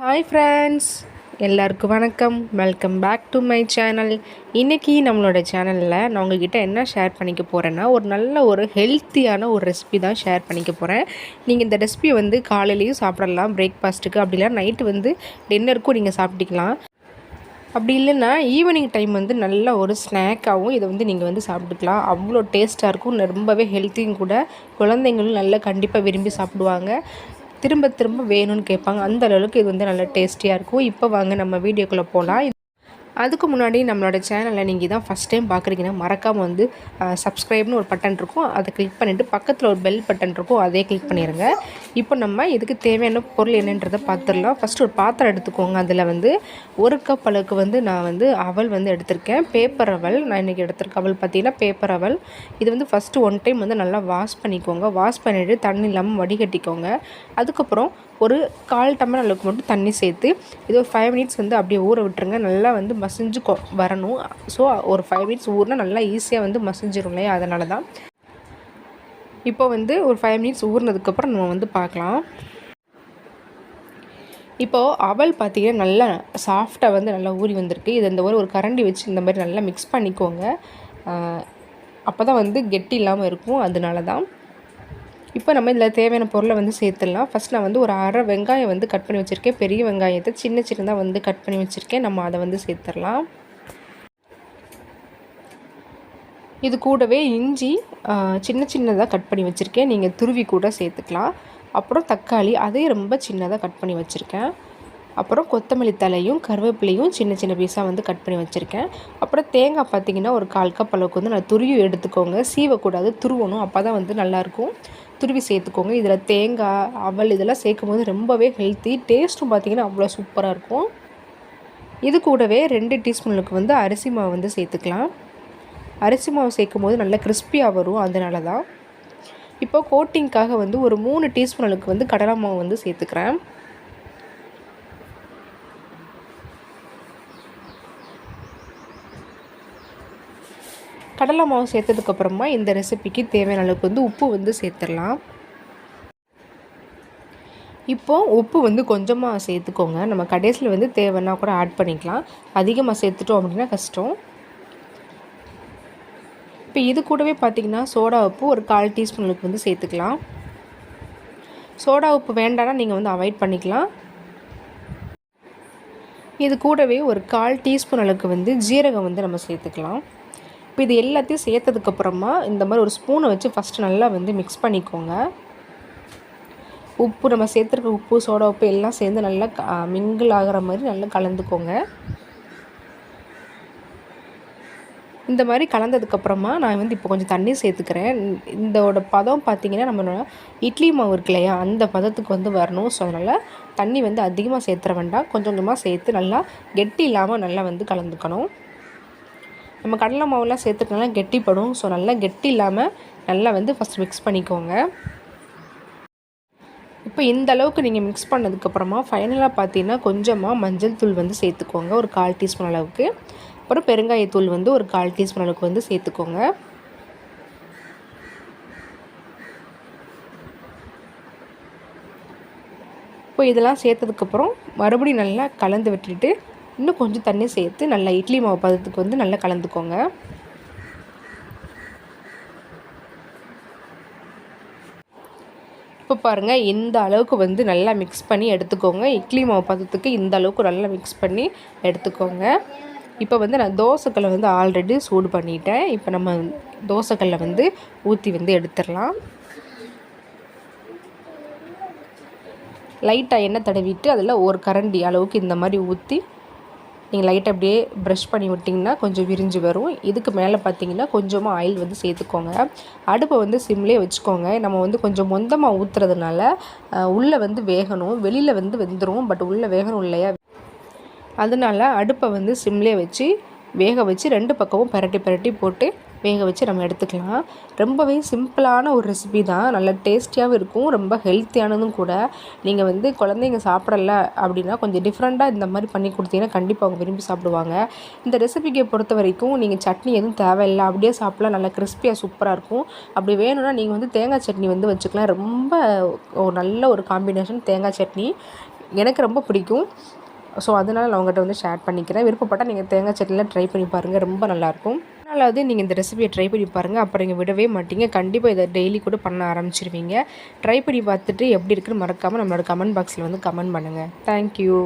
Hi friends, எல்லாருக்கும் வணக்கம். Welcome back to my channel. இன்றைக்கி நம்மளோட சேனலில் நான் உங்ககிட்ட என்ன ஷேர் பண்ணிக்க போகிறேன்னா, ஒரு ஹெல்த்தியான ஒரு ரெசிபி தான் ஷேர் பண்ணிக்க போகிறேன். நீங்கள் இந்த ரெசிபியை வந்து காலையிலையும் சாப்பிடலாம், பிரேக்ஃபாஸ்ட்டுக்கு, அப்படி இல்லை நைட்டு வந்து டின்னருக்கும் நீங்கள் சாப்பிட்டுக்கலாம். அப்படி இல்லைன்னா ஈவினிங் டைம் வந்து நல்ல ஒரு ஸ்நாக்காகவும் இதை வந்து நீங்கள் வந்து சாப்பிட்டுக்கலாம். அவ்வளோ டேஸ்ட்டாக இருக்கும், ரொம்பவே ஹெல்த்தியும் கூட. குழந்தைங்களும் நல்லா கண்டிப்பாக விரும்பி சாப்பிடுவாங்க, திரும்ப திரும்ப வேணும்னு கேட்பாங்க. அந்த அளவுக்கு இது வந்து நல்லா டேஸ்டியாக இருக்கும். இப்போ வாங்க நம்ம வீடியோக்குள்ளே போகலாம். அதுக்கு முன்னாடி நம்மளோட சேனலில் நீங்கள் இதான் ஃபஸ்ட் டைம் பார்க்குறீங்கன்னா மறக்காமல் வந்து சப்ஸ்கிரைப்னு ஒரு பட்டன் இருக்கும், அதை கிளிக் பண்ணிவிட்டு பக்கத்தில் ஒரு பெல் பட்டன் இருக்கும், அதே கிளிக் பண்ணிடுங்க. இப்போ நம்ம இதுக்கு தேவையான பொருள் என்னன்றதை பார்த்துடலாம். ஃபஸ்ட்டு ஒரு பாத்திரம் எடுத்துக்கோங்க. அதில் வந்து 1 கப் அளவுக்கு வந்து நான் வந்து அவல் வந்து எடுத்திருக்கேன். பேப்பர் அவல் நான் இன்றைக்கி எடுத்திருக்கேன். அவல் பார்த்திங்கன்னா பேப்பர் அவல். இது வந்து ஃபஸ்ட்டு 1 டைம் வந்து நல்லா வாஷ் பண்ணிக்கோங்க. வாஷ் பண்ணிவிட்டு தண்ணி இல்லாமல் வடிகட்டிக்கோங்க. அதுக்கப்புறம் ஒரு 1/4 டம்ளர் அளவுக்கு மட்டும் தண்ணி சேர்த்து இது ஒரு 5 மினிட்ஸ் வந்து அப்படியே ஊற விட்டுருங்க. நல்லா வந்து மசிஞ்சு வரணும். ஸோ ஒரு 5 மினிட்ஸ் ஊறினா நல்லா ஈஸியாக வந்து மசிஞ்சிரும் இல்லையா, அதனால தான். இப்போ வந்து ஒரு 5 மினிட்ஸ் ஊறினதுக்கப்புறம் நம்ம வந்து பார்க்கலாம். இப்போது அவல் பார்த்திங்கன்னா நல்லா சாஃப்டாக வந்து நல்லா ஊறி வந்திருக்கு. இது இந்த ஒரு கரண்டி வச்சு இந்த மாதிரி நல்லா மிக்ஸ் பண்ணிக்கோங்க. அப்போ தான் வந்து கெட்டி இல்லாமல் இருக்கும், அதனால தான். இப்போ நம்ம இதில் தேவையான பொருளை வந்து சேர்த்துடலாம். ஃபஸ்ட் நான் வந்து ஒரு அரை வெங்காயம் வந்து கட் பண்ணி வச்சுருக்கேன். பெரிய வெங்காயத்தை சின்னதாக வந்து கட் பண்ணி வச்சுருக்கேன். நம்ம அதை வந்து சேர்த்துடலாம். இது கூடவே இஞ்சி சின்னதாக கட் பண்ணி வச்சுருக்கேன், நீங்கள் துருவி கூட சேர்த்துக்கலாம். அப்புறம் தக்காளி, அதையும் ரொம்ப சின்னதாக கட் பண்ணி வச்சுருக்கேன். அப்புறம் கொத்தமல்லி தலையும் கருவேப்பிலையும் சின்ன பீஸாக வந்து கட் பண்ணி வச்சுருக்கேன். அப்புறம் தேங்காய் பார்த்திங்கன்னா ஒரு 1/4 கப் அளவுக்கு வந்து நான் துருவி எடுத்துக்கோங்க. சீவக்கூடாது, துருவணும், அப்போ தான் வந்து நல்லாயிருக்கும். துருவி சேர்த்துக்கோங்க. இதில் தேங்காய், அவல் இதெல்லாம் சேர்க்கும் போது ரொம்பவே ஹெல்த்தி, டேஸ்ட்டும் பார்த்திங்கன்னா அவ்வளோ சூப்பராக இருக்கும். இது கூடவே 2 டீஸ்பூனுக்கு வந்து அரிசி மாவு வந்து சேர்த்துக்கலாம். அரிசி மாவு சேர்க்கும் போது நல்லா கிறிஸ்பியாக வரும், அதனால தான். இப்போ கோட்டிங்க்காக வந்து ஒரு 3 டீஸ்பூன் அளவுக்கு வந்து கடலை மாவு வந்து சேர்த்துக்கிறேன். கடலை மாவு சேர்த்ததுக்கப்புறமா இந்த ரெசிபிக்கு தேவையான அளவுக்கு வந்து உப்பு வந்து சேர்த்துடலாம். இப்போது உப்பு வந்து கொஞ்சமாக சேர்த்துக்கோங்க. நம்ம கடைசியில் வந்து தேவைன்னா கூட ஆட் பண்ணிக்கலாம். அதிகமாக சேர்த்துட்டோம் அப்படின்னா கஷ்டம். இப்போ இது கூடவே பார்த்திங்கன்னா சோடா உப்பு ஒரு 1/4 டீஸ்பூன் அளவுக்கு வந்து சேர்த்துக்கலாம். சோடா உப்பு வேண்டாம்னா நீங்கள் வந்து அவாய்ட் பண்ணிக்கலாம். இது கூடவே ஒரு 1/4 டீஸ்பூன் அளவுக்கு வந்து ஜீரகம் வந்து நம்ம சேர்த்துக்கலாம். இப்போ இது எல்லாத்தையும் சேர்த்ததுக்கப்புறமா இந்த மாதிரி ஒரு ஸ்பூனை வச்சு ஃபஸ்ட்டு நல்லா வந்து மிக்ஸ் பண்ணிக்கோங்க. உப்பு நம்ம சேர்த்துருக்க உப்பு, சோடா உப்பு எல்லாம் சேர்ந்து நல்லா மிங்கிள் ஆகிற மாதிரி நல்லா கலந்துக்கோங்க. இந்த மாதிரி கலந்ததுக்கப்புறமா நான் வந்து இப்போ கொஞ்சம் தண்ணி சேர்த்துக்கிறேன். இதோட பதம் பார்த்திங்கன்னா நம்மளோட இட்லி மாவு இருக்கு இல்லையா, அந்த பதத்துக்கு வந்து வரணும். ஸோ அதனால் தண்ணி வந்து அதிகமாக சேர்த்துற வேண்டாம், கொஞ்சமாக சேர்த்து நல்லா கெட்டி இல்லாமல் நல்லா வந்து கலந்துக்கணும். நம்ம கடலை மாவுலாம் சேர்த்துக்கனால கெட்டிப்படும். ஸோ நல்லா கெட்டி இல்லாமல் நல்லா வந்து ஃபஸ்ட் மிக்ஸ் பண்ணிக்கோங்க. இப்போ இந்த அளவுக்கு நீங்கள் மிக்ஸ் பண்ணதுக்கப்புறமா ஃபைனலாக பார்த்தீங்கன்னா கொஞ்சமாக மஞ்சள் தூள் வந்து சேர்த்துக்கோங்க, ஒரு 1/4 டீஸ்பூன் அளவுக்கு. அப்புறம் பெருங்காயத்தூள் வந்து ஒரு 1/4 டீஸ்பூன் அளவுக்கு வந்து சேர்த்துக்கோங்க. இப்போ இதெல்லாம் சேர்த்ததுக்கப்புறம் மறுபடியும் நல்லா கலந்து விட்டுட்டு இன்னும் கொஞ்சம் தண்ணி சேர்த்து நல்லா இட்லி மாவு பதத்துக்கு வந்து நல்லா கலந்துக்கோங்க. இப்போ பாருங்கள், இந்த அளவுக்கு வந்து நல்லா மிக்ஸ் பண்ணி எடுத்துக்கோங்க. இட்லி மாவு பதத்துக்கு இந்த அளவுக்கு நல்லா மிக்ஸ் பண்ணி எடுத்துக்கோங்க. இப்போ வந்து நான் தோசைக்கல்லை வந்து ஆல்ரெடி சூடு பண்ணிட்டேன். இப்போ நம்ம தோசைக்கல்லை வந்து ஊற்றி வந்து எடுத்துடலாம். லைட்டாக எண்ணெய் தடவிட்டு அதில் ஒரு கரண்டி அளவுக்கு இந்த மாதிரி ஊற்றி நீங்கள் லைட்டாக அப்படியே ப்ரஷ் பண்ணி விட்டிங்கன்னா கொஞ்சம் விரிஞ்சு வரும். இதுக்கு மேலே பார்த்திங்கன்னா கொஞ்சமாக ஆயில் வந்து சேர்த்துக்கோங்க. அடுப்பை வந்து சிம்லேயே வச்சுக்கோங்க. நம்ம வந்து கொஞ்சம் மொந்தமாக ஊற்றுறதுனால உள்ளே வந்து வேகணும், வெளியில் வந்து வெந்துடும், பட் உள்ளே வேகணும் இல்லையா, அதனால் அடுப்பை வந்து சிம்லேயே வச்சு வேக வச்சு 2 பக்கமும் பரட்டி போட்டு வேக வச்சு நம்ம எடுத்துக்கலாம். ரொம்பவே சிம்பிளான ஒரு ரெசிபி தான், நல்ல டேஸ்டியாகவும் இருக்கும், ரொம்ப ஹெல்த்தியானதும் கூட. நீங்கள் வந்து குழந்தைங்க சாப்பிடல அப்படின்னா கொஞ்சம் டிஃப்ரெண்ட்டாக இந்த மாதிரி பண்ணி கொடுத்தீங்கன்னா கண்டிப்பாக அவங்க விரும்பி சாப்பிடுவாங்க. இந்த ரெசிபிக்கு பொறுத்த வரைக்கும் நீங்கள் சட்னி எதுவும் தேவையில்லை, அப்படியே சாப்பிடலாம், நல்லா கிறிஸ்பியாக சூப்பராக இருக்கும். அப்படி வேணும்னா நீங்கள் வந்து தேங்காய் சட்னி வந்து வச்சுக்கலாம். ரொம்ப நல்ல ஒரு காம்பினேஷன் தேங்காய் சட்னி. எனக்கு ரொம்ப பிடிக்கும். ஸோ அதனால் நான் உங்கள்கிட்ட வந்து ஷேர் பண்ணிக்கிறேன். விருப்பப்பட்டால் நீங்கள் தேங்காய் சட்னியில் ட்ரை பண்ணி பாருங்கள், ரொம்ப நல்லாயிருக்கும். அதனாலாவது நீங்கள் இந்த ரெசிபியை ட்ரை பண்ணி பாருங்கள், அப்புறம் நீங்கள் விடவே மாட்டீங்க. கண்டிப்பாக இதை டெய்லி கூட பண்ண ஆரம்பிச்சிருவீங்க. ட்ரை பண்ணி பார்த்துட்டு எப்படி இருக்குன்னு மறக்காமல் நம்மளோட கமெண்ட் பாக்ஸில் வந்து கமெண்ட் பண்ணுங்கள். தேங்க்யூ.